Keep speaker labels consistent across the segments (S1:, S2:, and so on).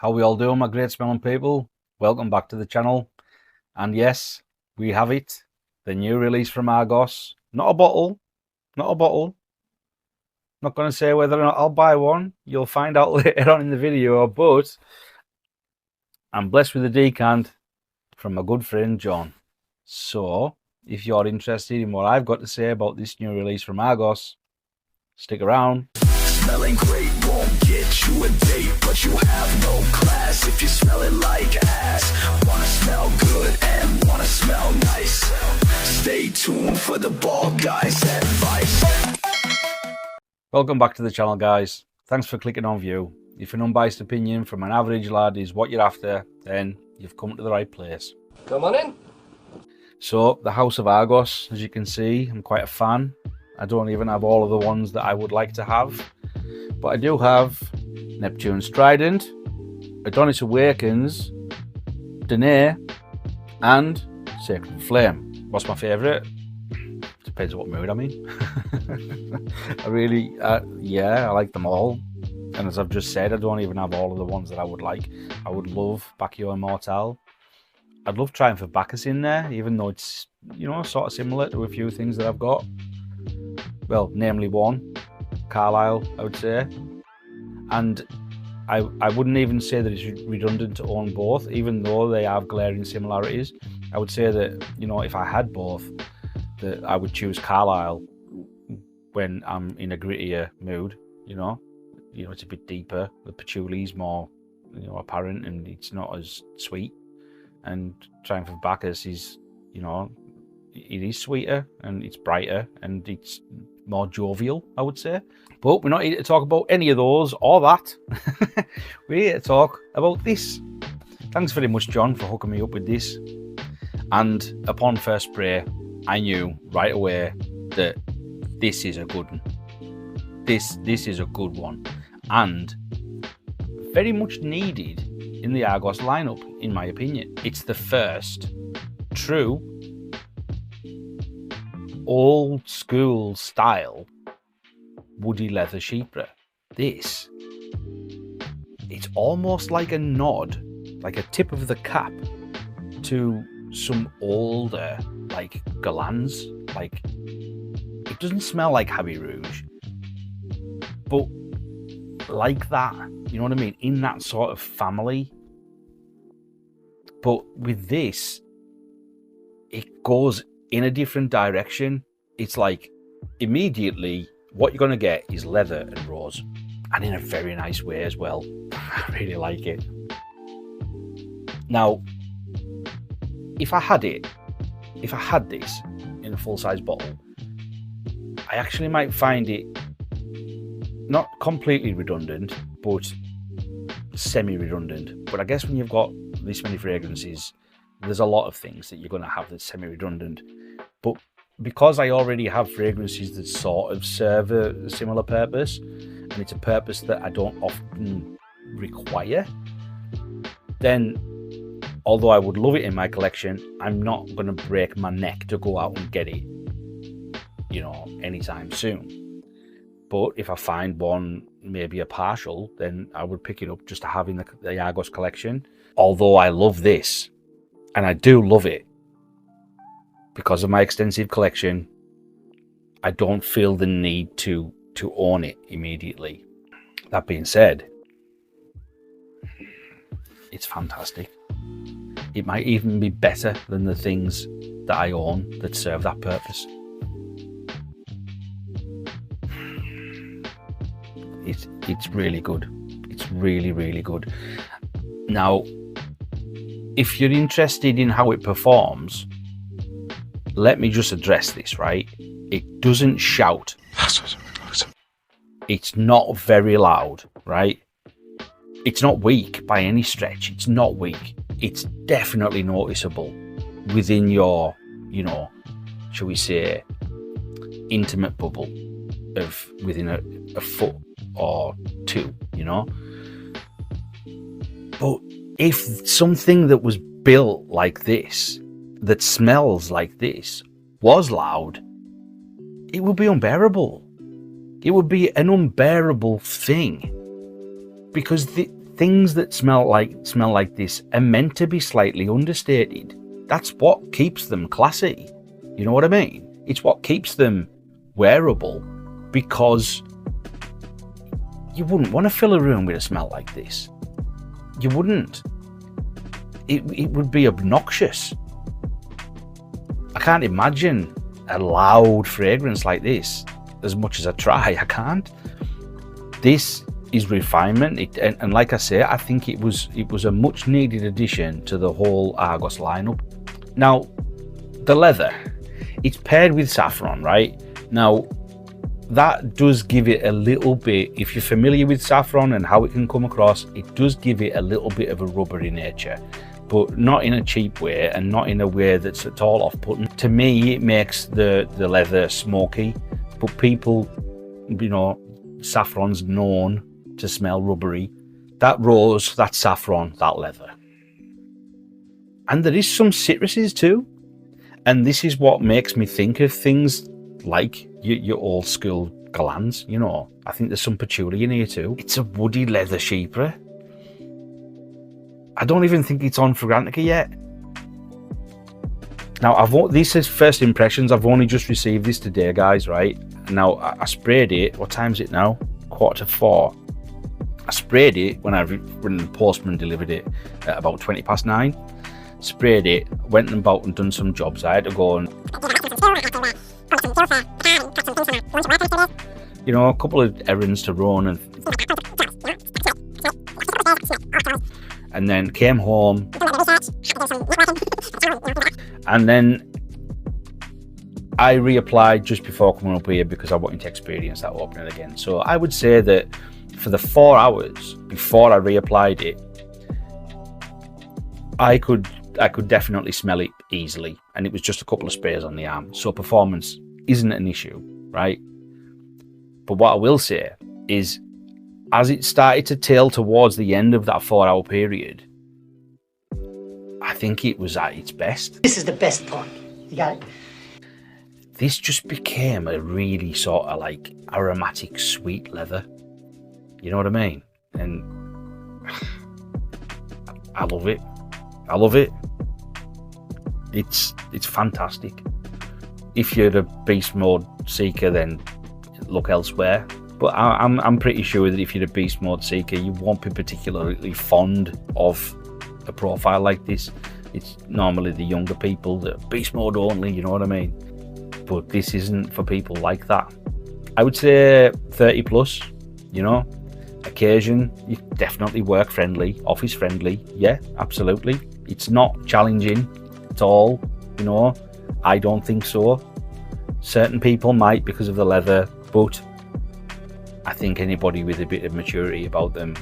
S1: How we all doing, my great smelling people? Welcome back to the channel. And yes, we have it. The new release from Argos. Not a bottle. Not going to say whether or not I'll buy one. You'll find out later on in the video. But I'm blessed with a decant from my good friend John. So if you're interested in what I've got to say about this new release from Argos, stick around.
S2: Smelling great won't get you a date, but you have no class if you smell it like ass. Wanna smell good and wanna smell nice. Stay tuned for the bald guy's advice.
S1: Welcome back to the channel, guys. Thanks for clicking on view. If an unbiased opinion from an average lad is what you're after, then you've come to the right place.
S3: Come on in. So,
S1: the House of Argos, as you can see, I'm quite a fan. I don't even have all of the ones that I would like to have. But I do have Neptune's Trident, Adonis Awakens, DNA, and Sacred Flame. What's my favourite? Depends on what mood I'm in. I really, yeah, I like them all. And as I've just said, I don't even have all of the ones that I would like. I would love Bacchio Immortal. I'd love Triumphant Bacchus in there, even though it's, you know, sort of similar to a few things that I've got. Well, namely one, Carlisle, I would say. And I wouldn't even say that it's redundant to own both, even though they have glaring similarities. I would say that, you know, if I had both, that I would choose Carlisle when I'm in a grittier mood, you know, it's a bit deeper. The patchouli's more, you know, apparent and it's not as sweet. And Triumphant Bacchus is, you know, it is sweeter and it's brighter and it's more jovial, I would say. But we're not here to talk about any of those or that. We're here to talk about this. Thanks very much, John, for hooking me up with this. And upon first spray, I knew right away that this is a good one. This is a good one. And very much needed in the Argos lineup, in my opinion. It's the first true old school style woody leather chypre. This, it's almost like a nod, like a tip of the cap to some older, like Galans. Like, it doesn't smell like Habit Rouge, but like that, you know what I mean, in that sort of family. But with this, it goes in a different direction. It's like immediately what you're going to get is leather and rose, and in a very nice way as well. I really like it. Now, if I had this in a full-size bottle, I actually might find it not completely redundant, but semi-redundant. But I guess when you've got this many fragrances, there's a lot of things that you're going to have that's semi-redundant. But because I already have fragrances that sort of serve a similar purpose, and it's a purpose that I don't often require, then although I would love it in my collection, I'm not going to break my neck to go out and get it, you know, anytime soon. But if I find one, maybe a partial, then I would pick it up just to have in the Argos collection. Although I love this, and I do love it, because of my extensive collection, I don't feel the need to own it immediately. That being said, it's fantastic. It might even be better than the things that I own that serve that purpose. It's really good. It's really, really good. Now, if you're interested in how it performs, let me just address this, right? It doesn't shout. It's not very loud, right? It's not weak by any stretch. It's not weak. It's definitely noticeable within your, you know, shall we say, intimate bubble of within a foot or two, you know? But if something that was built like this, that smells like this, was loud, it would be unbearable. It would be an unbearable thing, because things that smell like this are meant to be slightly understated. That's what keeps them classy. You know what I mean? It's what keeps them wearable, because you wouldn't want to fill a room with a smell like this. You wouldn't. It would be obnoxious. I can't imagine a loud fragrance like this. As much as I try, I can't. This is refinement, and like I say, I think it was a much needed addition to the whole Argos lineup. Now, the leather, it's paired with saffron, right? Now, that does give it a little bit, if you're familiar with saffron and how it can come across, it does give it a little bit of a rubbery nature, but not in a cheap way and not in a way that's at all off-putting. To me, it makes the leather smoky, but people, you know, saffron's known to smell rubbery. That rose, that saffron, that leather. And there is some citruses too. And this is what makes me think of things like your old school glands, you know. I think there's some patchouli in here too. It's a woody leather chypre. I don't even think it's on Fragrantica yet. Now, this is first impressions. I've only just received this today, guys, right? Now, I sprayed it. What time is it now? 3:45. I sprayed it when the postman delivered it at about 9:20. Sprayed it, went about and done some jobs. I had to go and, you know, a couple of errands to run, and then came home, and then I reapplied just before coming up here because I wanted to experience that opening again. So I would say that for the 4 hours before I reapplied it, I could definitely smell it easily, and it was just a couple of sprays on the arm, so performance isn't an issue, right? But what I will say is, as it started to tail towards the end of that 4-hour period, I think it was at its best.
S4: This is the best part. You got it?
S1: This just became a really sort of like aromatic sweet leather. You know what I mean? And I love it. I love it. It's fantastic. If you're a beast mode seeker, then look elsewhere. But I'm pretty sure that if you're a beast mode seeker, you won't be particularly fond of a profile like this. It's normally the younger people that are beast mode only, you know what I mean? But this isn't for people like that. I would say 30 plus, you know, occasion, you definitely work friendly, office friendly. Yeah, absolutely. It's not challenging at all, you know. I don't think so. Certain people might because of the leather, but I think anybody with a bit of maturity about them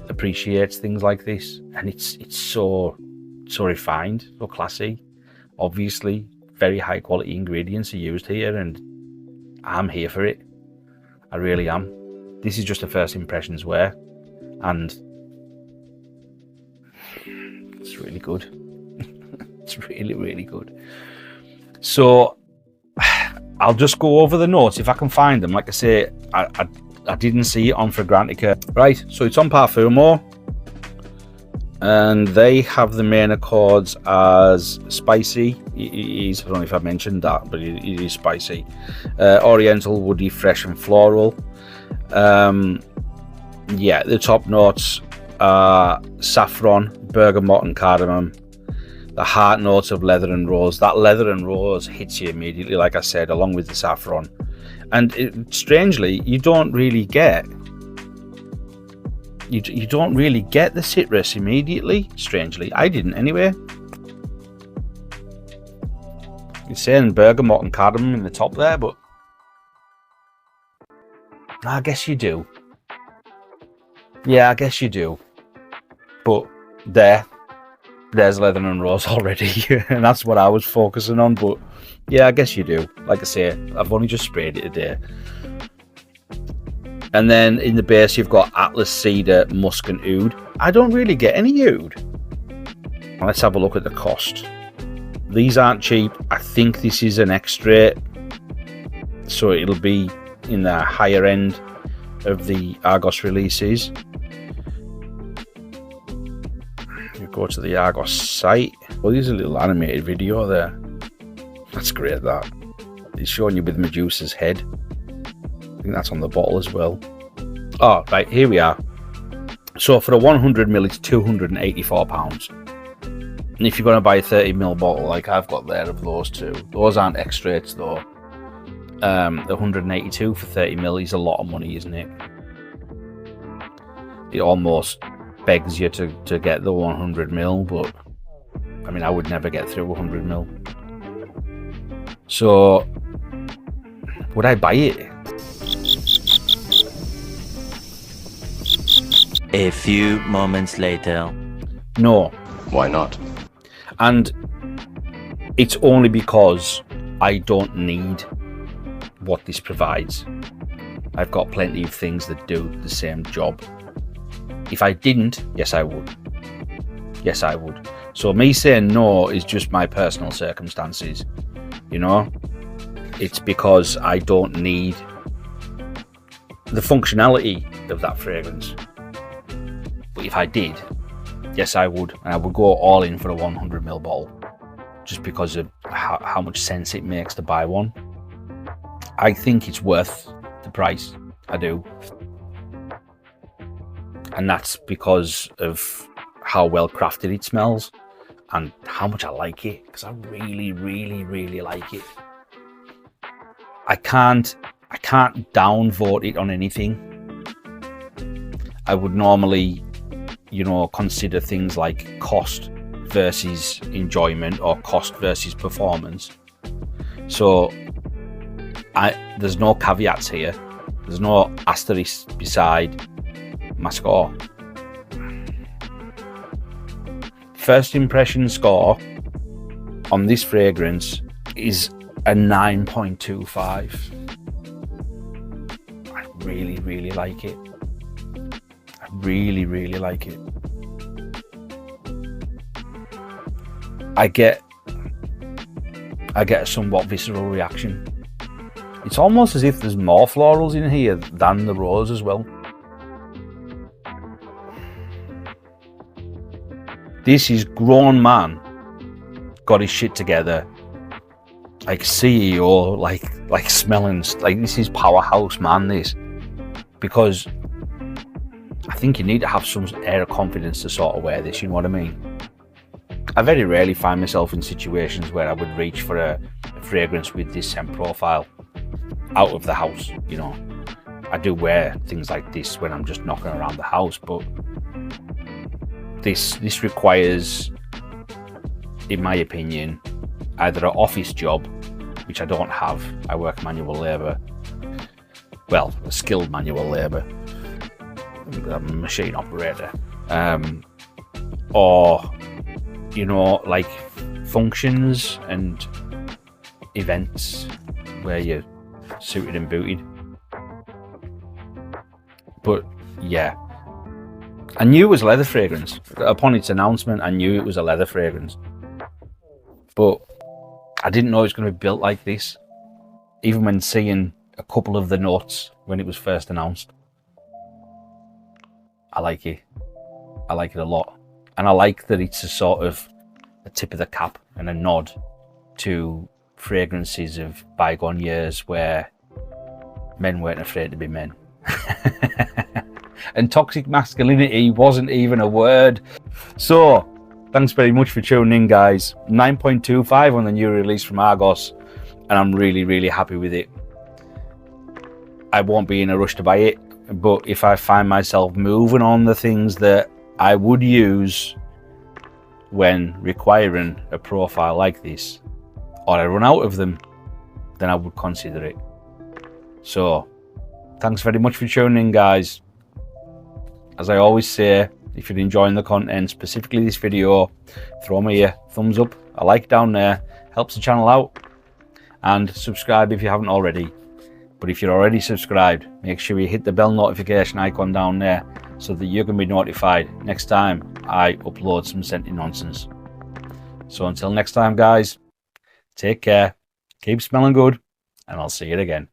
S1: appreciates things like this. And it's so refined, so classy. Obviously, very high quality ingredients are used here, and I'm here for it. I really am. This is just a first impressions wear, and it's really good. It's really, really good. So I'll just go over the notes if I can find them. Like I say, I didn't see it on Fragrantica. Right, so it's on Parfumo, and they have the main accords as spicy. I don't know if I mentioned that, but it is spicy. Oriental, woody, fresh and floral. Yeah, the top notes are saffron, bergamot and cardamom. The heart notes of leather and rose. That leather and rose hits you immediately, like I said, along with the saffron. And strangely, you don't really get the citrus immediately. Strangely, I didn't anyway. It's saying bergamot and cardamom in the top there, but I guess you do. Yeah, I guess you do. But there's leather and rose already, and that's what I was focusing on. But yeah, I guess you do. Like I say, I've only just sprayed it today. And then in the base, you've got Atlas, Cedar, Musk and Oud. I don't really get any Oud. Let's have a look at the cost. These aren't cheap. I think this is an extra, so it'll be in the higher end of the Argos releases. You go to the Argos site. Well, there's a little animated video there. That's great, that. It's showing you with Medusa's head. I think that's on the bottle as well. Oh, right, here we are. So for a 100ml, it's £284. And if you're going to buy a 30ml bottle, like I've got there of those two, those aren't extracts though. The 182 for 30ml is a lot of money, isn't it? It almost begs you to get the 100ml, but I mean, I would never get through 100ml. So, would I buy it?
S5: A few moments later.
S1: No.
S3: Why not?
S1: And it's only because I don't need what this provides. I've got plenty of things that do the same job. If I didn't, yes I would. Yes I would. So me saying no is just my personal circumstances, you know? It's because I don't need the functionality of that fragrance. But if I did, yes I would. And I would go all in for a 100ml bottle, just because of how much sense it makes to buy one. I think it's worth the price. I do. And that's because of how well crafted it smells and how much I like it, because I really, really, really like it. I can't downvote it on anything. I would normally, you know, consider things like cost versus enjoyment or cost versus performance. So there's no caveats here. There's no asterisk beside my score. First impression score on this fragrance is a 9.25. I really, really like it. I really, really like it. I get a somewhat visceral reaction. It's almost as if there's more florals in here than the rose as well. This is grown man, got his shit together, like CEO, like smelling, like this is powerhouse man, this. Because I think you need to have some air of confidence to sort of wear this, you know what I mean? I very rarely find myself in situations where I would reach for a fragrance with this scent profile out of the house, you know. I do wear things like this when I'm just knocking around the house, but this requires, in my opinion, either an office job, which I don't have. I work manual labour. Well, a skilled manual labour. I'm a machine operator. Or, you know, like functions and events where you're suited and booted. But yeah, I knew it was a leather fragrance. Upon its announcement, I knew it was a leather fragrance. But I didn't know it was going to be built like this, even when seeing a couple of the notes when it was first announced. I like it. I like it a lot. And I like that it's a sort of a tip of the cap and a nod to fragrances of bygone years where men weren't afraid to be men. And toxic masculinity wasn't even a word. So, thanks very much for tuning in, guys. 9.25 on the new release from Argos, and I'm really, really happy with it. I won't be in a rush to buy it, but if I find myself moving on the things that I would use when requiring a profile like this, or I run out of them, then I would consider it. So, thanks very much for tuning in, guys. As I always say, if you're enjoying the content, specifically this video, throw me a thumbs up, a like down there, helps the channel out, and subscribe if you haven't already. But if you're already subscribed, make sure you hit the bell notification icon down there so that you're going to be notified next time I upload some scented nonsense. So until next time, guys, take care, keep smelling good, and I'll see you again.